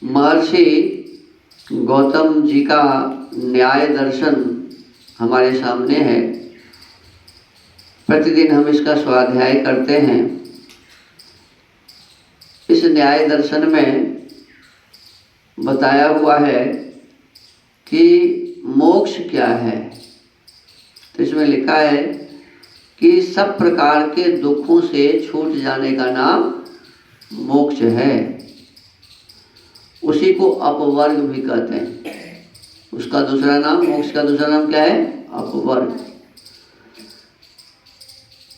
महर्षि गौतम जी का न्याय दर्शन हमारे सामने है। प्रतिदिन हम इसका स्वाध्याय करते हैं। इस न्याय दर्शन में बताया हुआ है कि मोक्ष क्या है। तो इसमें लिखा है कि सब प्रकार के दुखों से छूट जाने का नाम मोक्ष है। उसी को अपवर्ग भी कहते हैं। उसका दूसरा नाम, मोक्ष का दूसरा नाम क्या है? अपवर्ग।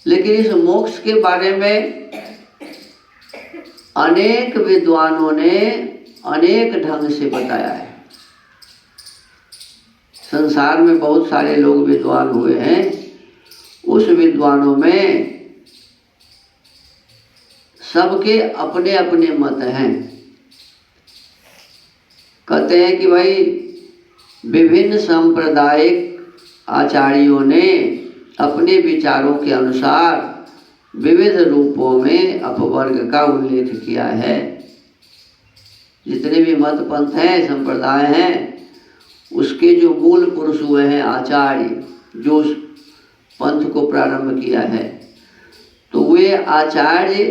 लेकिन इस मोक्ष के बारे में अनेक विद्वानों ने अनेक ढंग से बताया है। संसार में बहुत सारे लोग विद्वान हुए हैं। उस विद्वानों में सबके अपने अपने मत हैं। कहते हैं कि भाई विभिन्न सांप्रदायिक आचार्यों ने अपने विचारों के अनुसार विविध रूपों में अपवर्ग का उल्लेख किया है। जितने भी मत पंथ हैं, संप्रदाय हैं, उसके जो मूल पुरुष हुए हैं आचार्य, जो उस पंथ को प्रारंभ किया है, तो वे आचार्य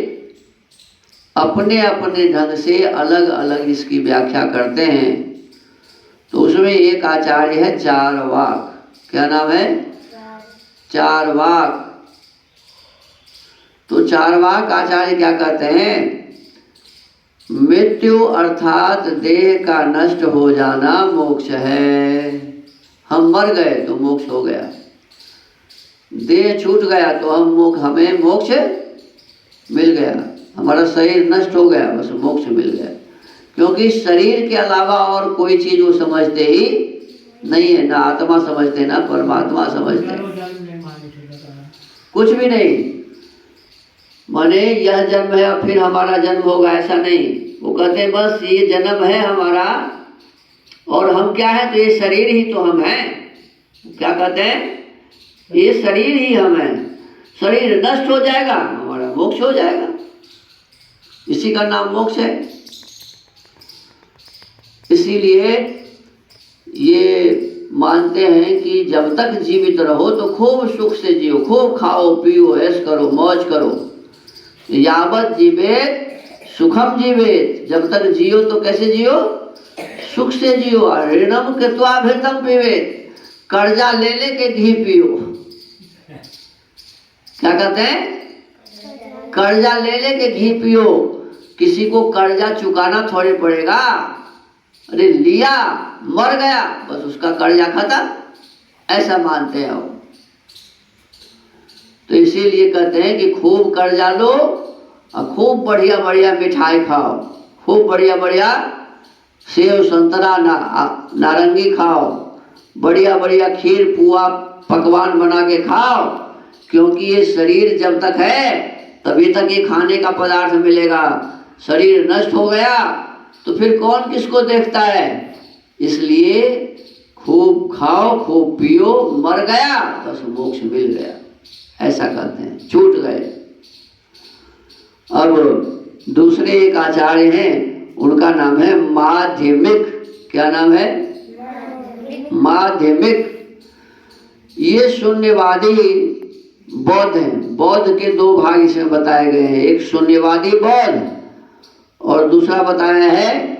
अपने अपने ढंग से अलग अलग इसकी व्याख्या करते हैं। तो उसमें एक आचार्य है चार्वाक। क्या नाम है? चार्वाक। तो चार्वाक आचार्य क्या कहते हैं? मृत्यु अर्थात देह का नष्ट हो जाना मोक्ष है। हम मर गए तो मोक्ष हो गया, देह छूट गया तो हमें मोक्ष मिल गया, हमारा शरीर नष्ट हो गया बस मोक्ष मिल गया। क्योंकि शरीर के अलावा और कोई चीज वो समझते ही नहीं है। ना आत्मा समझते, ना परमात्मा समझते, कुछ भी नहीं। माने यह जन्म है और फिर हमारा जन्म होगा, ऐसा नहीं। वो कहते हैं बस ये जन्म है हमारा और हम क्या है, तो ये शरीर ही तो हम हैं। क्या कहते हैं? ये शरीर ही हम हैं। शरीर नष्ट हो जाएगा, हमारा मोक्ष हो जाएगा। इसी का नाम मोक्ष है। इसीलिए ये मानते हैं कि जब तक जीवित रहो तो खूब सुख से जियो, खूब खाओ पियो, ऐश करो, मौज करो। यावत जीवेत सुखम जीवेत। जब तक जियो तो कैसे जियो? सुख से जियो। ऋणम कृत्वा भृतम पीवेत। कर्जा ले ले के घी पियो। क्या कहते हैं? कर्जा ले ले के घी पियो। किसी को कर्जा चुकाना थोड़ी पड़ेगा। अरे लिया, मर गया, बस उसका कर्जा खत्म, ऐसा मानते हैं वो। तो इसीलिए कहते हैं कि खूब कर्जा लो और खूब बढ़िया बढ़िया मिठाई खाओ, खूब बढ़िया बढ़िया सेव संतरा नारंगी खाओ, बढ़िया बढ़िया खीर पुआ पकवान बना के खाओ। क्योंकि ये शरीर जब तक है तभी तक ये खाने का पदार्थ मिलेगा। शरीर नष्ट हो गया तो फिर कौन किसको देखता है। इसलिए खूब खाओ, खूब पियो, मर गया बस मोक्ष मिल गया, ऐसा कहते हैं, छूट गए। अब दूसरे एक आचार्य हैं, उनका नाम है माध्यमिक। क्या नाम है? माध्यमिक। ये शून्यवादी बौद्ध हैं। बौद्ध के दो भाग इसमें बताए गए हैं। एक शून्यवादी बौद्ध और दूसरा बताया है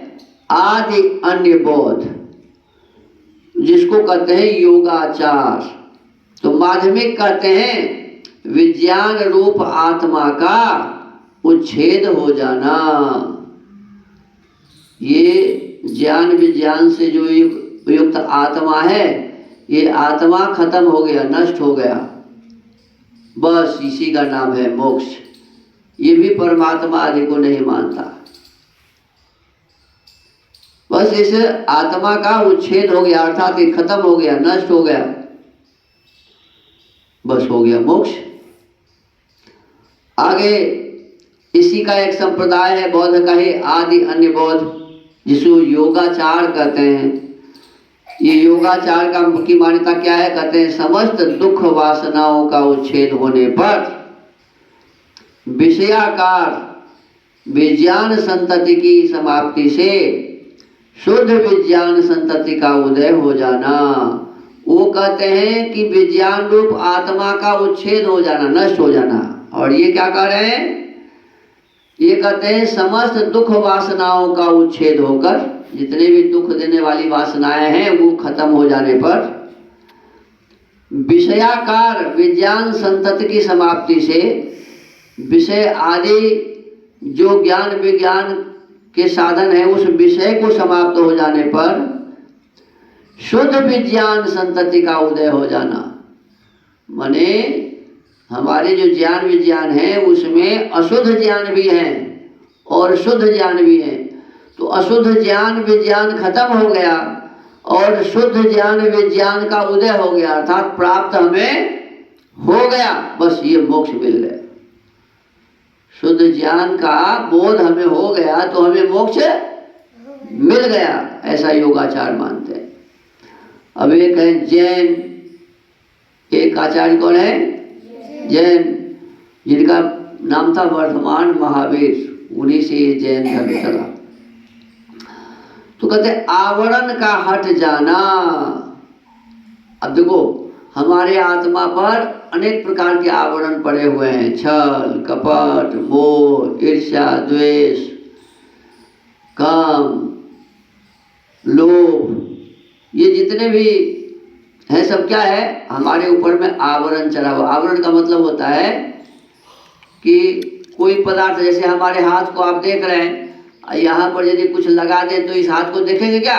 आदि अन्य बौद्ध, जिसको कहते हैं योगाचार। तो माध्यमिक कहते हैं विज्ञान रूप आत्मा का उच्छेद हो जाना। ये ज्ञान विज्ञान से जो युक्त आत्मा है, ये आत्मा खत्म हो गया, नष्ट हो गया, बस इसी का नाम है मोक्ष। ये भी परमात्मा आदि को नहीं मानता। बस इस आत्मा का उच्छेद हो गया, अर्थात ये खत्म हो गया, नष्ट हो गया, बस हो गया मोक्ष। आगे इसी का एक संप्रदाय है बौद्ध का ही, आदि अन्य बौद्ध, जिसको योगाचार कहते हैं। ये योगाचार की मान्यता क्या है? कहते हैं समस्त दुख वासनाओं का उच्छेद होने पर विषयाकार विज्ञान संतति की समाप्ति से शुद्ध विज्ञान संतति का उदय हो जाना। वो कहते हैं कि विज्ञान रूप आत्मा का उच्छेद हो जाना, नष्ट हो जाना। और ये क्या कह रहे हैं? ये कहते हैं समस्त दुख वासनाओं का उच्छेद होकर, जितने भी दुख देने वाली वासनाएं हैं वो खत्म हो जाने पर विषयाकार विज्ञान संतति की समाप्ति से विषय आदि जो ज्ञान विज्ञान के साधन है उस विषय को समाप्त हो जाने पर शुद्ध विज्ञान संतति का उदय हो जाना। माने हमारे जो ज्ञान विज्ञान है उसमें अशुद्ध ज्ञान भी है और शुद्ध ज्ञान भी है। तो अशुद्ध ज्ञान विज्ञान खत्म हो गया और शुद्ध ज्ञान विज्ञान का उदय हो गया, अर्थात प्राप्त हमें हो गया। बस ये मोक्ष मिल गया। शुद्ध ज्ञान का बोध हमें हो गया तो हमें मोक्ष मिल गया, ऐसा योगाचार मानते हैं। अब एक है जैन, एक आचार्य कौन है? जैन, जिनका नाम था वर्धमान महावीर, उन्हीं से ये जैन धर्म चला। तो कहते आवरण का हट जाना। अब देखो हमारे आत्मा पर अनेक प्रकार के आवरण पड़े हुए हैं, छल कपट मोह ईर्ष्या द्वेष काम लोभ, ये जितने भी है सब क्या है? हमारे ऊपर में आवरण चढ़ा हुआ। आवरण का मतलब होता है कि कोई पदार्थ, जैसे हमारे हाथ को आप देख रहे हैं, यहाँ पर यदि कुछ लगा दें तो इस हाथ को देखेंगे क्या?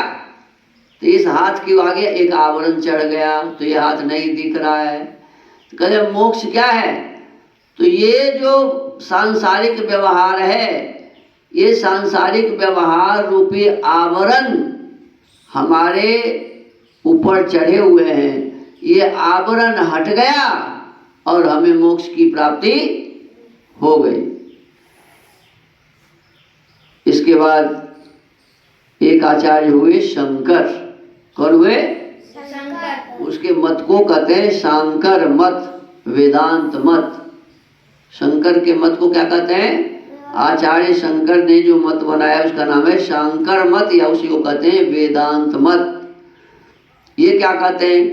तो इस हाथ के आगे एक आवरण चढ़ गया तो ये हाथ नहीं दिख रहा है। तो कहते मोक्ष क्या है? तो ये जो सांसारिक व्यवहार है, ये सांसारिक व्यवहार रूपी आवरण हमारे ऊपर चढ़े हुए हैं, ये आवरण हट गया और हमें मोक्ष की प्राप्ति हो गई। इसके बाद एक आचार्य हुए शंकर। कौन हुए? शंकर। उसके मत को कहते हैं शांकर मत, वेदांत मत। शंकर के मत को क्या कहते हैं? आचार्य शंकर ने जो मत बनाया उसका नाम है शांकर मत, या उसी को कहते हैं वेदांत मत। ये क्या कहते हैं?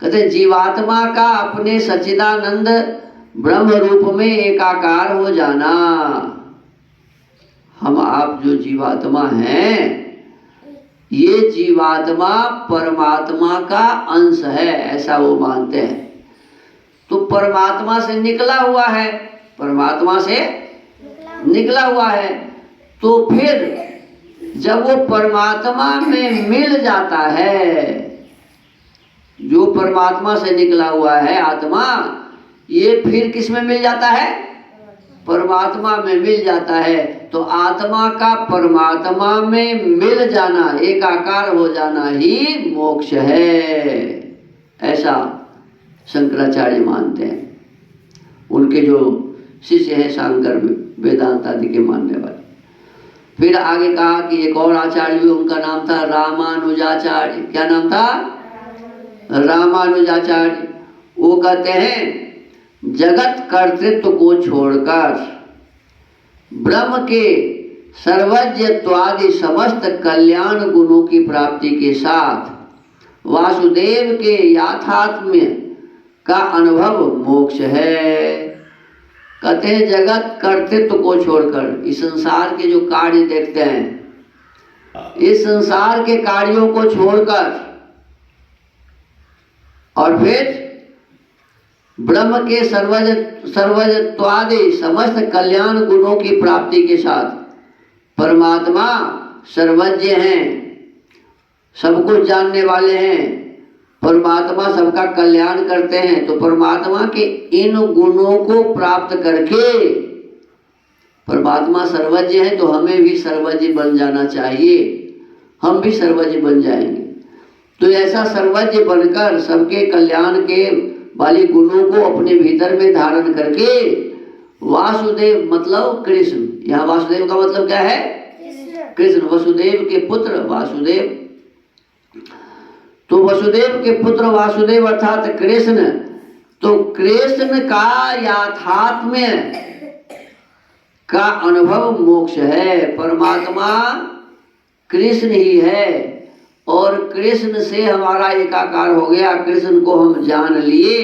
कहते हैं जीवात्मा का अपने सच्चिदानंद ब्रह्म रूप में एकाकार हो जाना। हम आप जो जीवात्मा हैं, ये जीवात्मा परमात्मा का अंश है, ऐसा वो मानते हैं। तो परमात्मा से निकला हुआ है, परमात्मा से निकला हुआ है, तो फिर जब वो परमात्मा में मिल जाता है, जो परमात्मा से निकला हुआ है आत्मा, ये फिर किस में मिल जाता है? परमात्मा में मिल जाता है। तो आत्मा का परमात्मा में मिल जाना, एकाकार हो जाना ही मोक्ष है, ऐसा शंकराचार्य मानते हैं। उनके जो शिष्य हैं शांकर वेदांत आदि के मानने वाले। फिर आगे कहा कि एक और आचार्य भी, उनका नाम था रामानुजाचार्य। क्या नाम था? रामानुजाचार्य। वो कहते हैं जगत कर्तृत्व को छोड़कर ब्रह्म के सर्वज्ञत्वादि समस्त कल्याण गुणों की प्राप्ति के साथ वासुदेव के याथात्म्य का अनुभव मोक्ष है। कहते हैं जगत कर्तृत्व को छोड़कर, इस संसार के जो कार्य देखते हैं, इस संसार के कार्यों को छोड़कर और फिर ब्रह्म के सर्वजत्वादि समस्त कल्याण गुणों की प्राप्ति के साथ, परमात्मा सर्वज्ञ हैं, सबको जानने वाले हैं, परमात्मा सबका कल्याण करते हैं। तो परमात्मा के इन गुणों को प्राप्त करके, परमात्मा सर्वज्ञ है तो हमें भी सर्वज्ञ बन जाना चाहिए, हम भी सर्वज्ञ बन जाएंगे। तो ऐसा सर्वज्ञ बनकर सबके कल्याण के वाली गुणों को अपने भीतर में धारण करके वासुदेव मतलब कृष्ण, यहाँ वासुदेव का मतलब क्या है? कृष्ण, वसुदेव के पुत्र वासुदेव। तो वसुदेव के पुत्र वासुदेव अर्थात कृष्ण, तो कृष्ण का याथात्म्य का अनुभव मोक्ष है। परमात्मा कृष्ण ही है और कृष्ण से हमारा एकाकार हो गया। कृष्ण को हम जान लिए,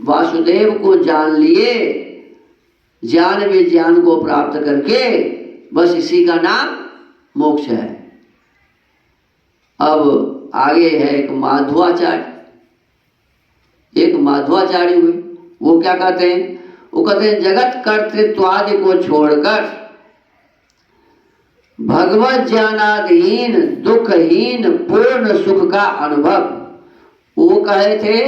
वासुदेव को जान लिए, ज्ञान विज्ञान को प्राप्त करके, बस इसी का नाम मोक्ष है। अब आगे है एक माधवाचार्य। एक माधवाचार्य हुए, वो क्या कहते हैं? वो कहते हैं जगत कर्तृत्वादि को छोड़कर भगवत ज्ञानाधीन दुखहीन पूर्ण सुख का अनुभव। वो कहे थे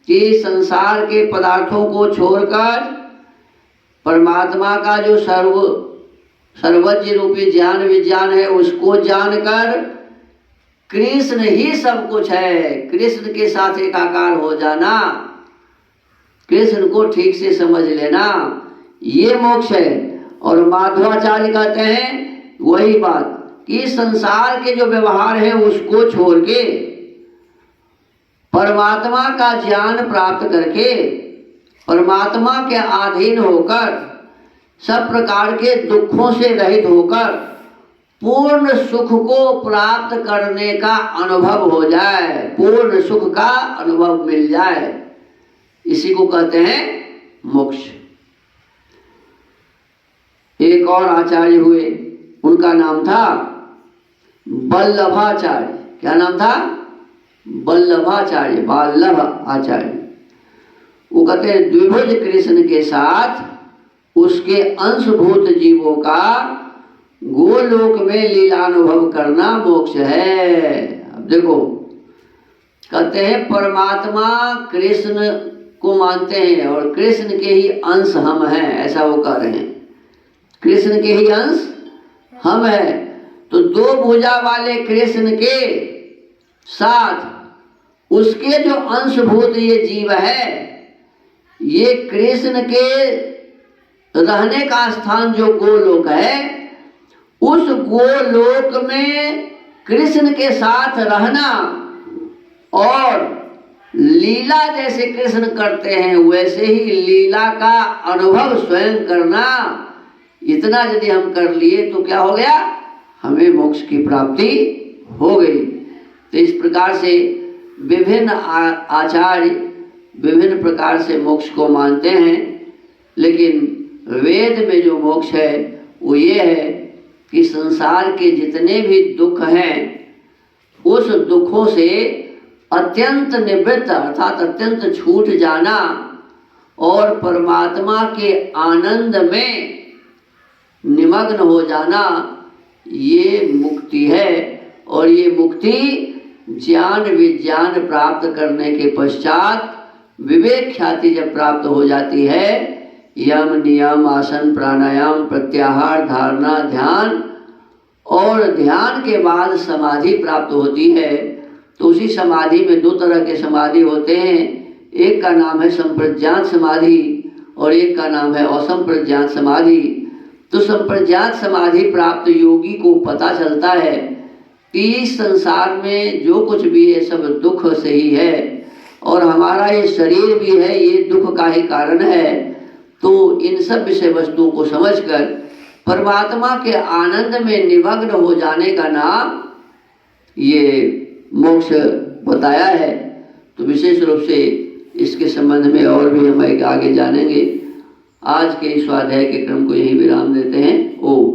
कि संसार के पदार्थों को छोड़कर परमात्मा का जो सर्वज्ञ रूपी ज्ञान विज्ञान है उसको जानकर कृष्ण ही सब कुछ है, कृष्ण के साथ एकाकार हो जाना, कृष्ण को ठीक से समझ लेना, ये मोक्ष है। और माधवाचार्य कहते हैं वही बात कि संसार के जो व्यवहार है उसको छोड़ के परमात्मा का ज्ञान प्राप्त करके परमात्मा के अधीन होकर सब प्रकार के दुखों से रहित होकर पूर्ण सुख को प्राप्त करने का अनुभव हो जाए, पूर्ण सुख का अनुभव मिल जाए, इसी को कहते हैं मोक्ष। एक और आचार्य हुए, उनका नाम था वल्लभाचार्य। क्या नाम था? वल्लभाचार्य, वल्लभ आचार्य। वो कहते हैं द्विभुज कृष्ण के साथ उसके अंशभूत जीवों का गोलोक में लीलानुभव करना मोक्ष है। अब देखो, कहते हैं परमात्मा कृष्ण को मानते हैं और कृष्ण के ही अंश हम हैं, ऐसा वो कह रहे हैं। कृष्ण के ही अंश हम हैं, तो दो भुजा वाले कृष्ण के साथ उसके जो अंशभूत ये जीव है, ये कृष्ण के रहने का स्थान जो गोलोक है, उस गोलोक में कृष्ण के साथ रहना और लीला जैसे कृष्ण करते हैं वैसे ही लीला का अनुभव स्वयं करना, इतना यदि हम कर लिए तो क्या हो गया? हमें मोक्ष की प्राप्ति हो गई। तो इस प्रकार से विभिन्न आचार्य विभिन्न प्रकार से मोक्ष को मानते हैं, लेकिन वेद में जो मोक्ष है वो ये है कि संसार के जितने भी दुख हैं उस दुखों से अत्यंत निवृत्त अर्थात अत्यंत छूट जाना और परमात्मा के आनंद में निमग्न हो जाना, ये मुक्ति है। और ये मुक्ति ज्ञान विज्ञान प्राप्त करने के पश्चात विवेक ख्याति जब प्राप्त हो जाती है, यम नियम आसन प्राणायाम प्रत्याहार धारणा ध्यान और ध्यान के बाद समाधि प्राप्त होती है, तो उसी समाधि में दो तरह के समाधि होते हैं। एक का नाम है संप्रज्ञात समाधि और एक का नाम है असंप्रज्ञात समाधि। तो संप्रज्ञात समाधि प्राप्त योगी को पता चलता है कि इस संसार में जो कुछ भी है सब दुख से ही है और हमारा ये शरीर भी है ये दुख का ही कारण है। तो इन सब विषय वस्तुओं को समझकर परमात्मा के आनंद में निमग्न हो जाने का नाम ये मोक्ष बताया है। तो विशेष रूप से इसके संबंध में और भी हम आगे जानेंगे। आज के इस स्वाध्याय के क्रम को यहीं विराम देते हैं। ओम।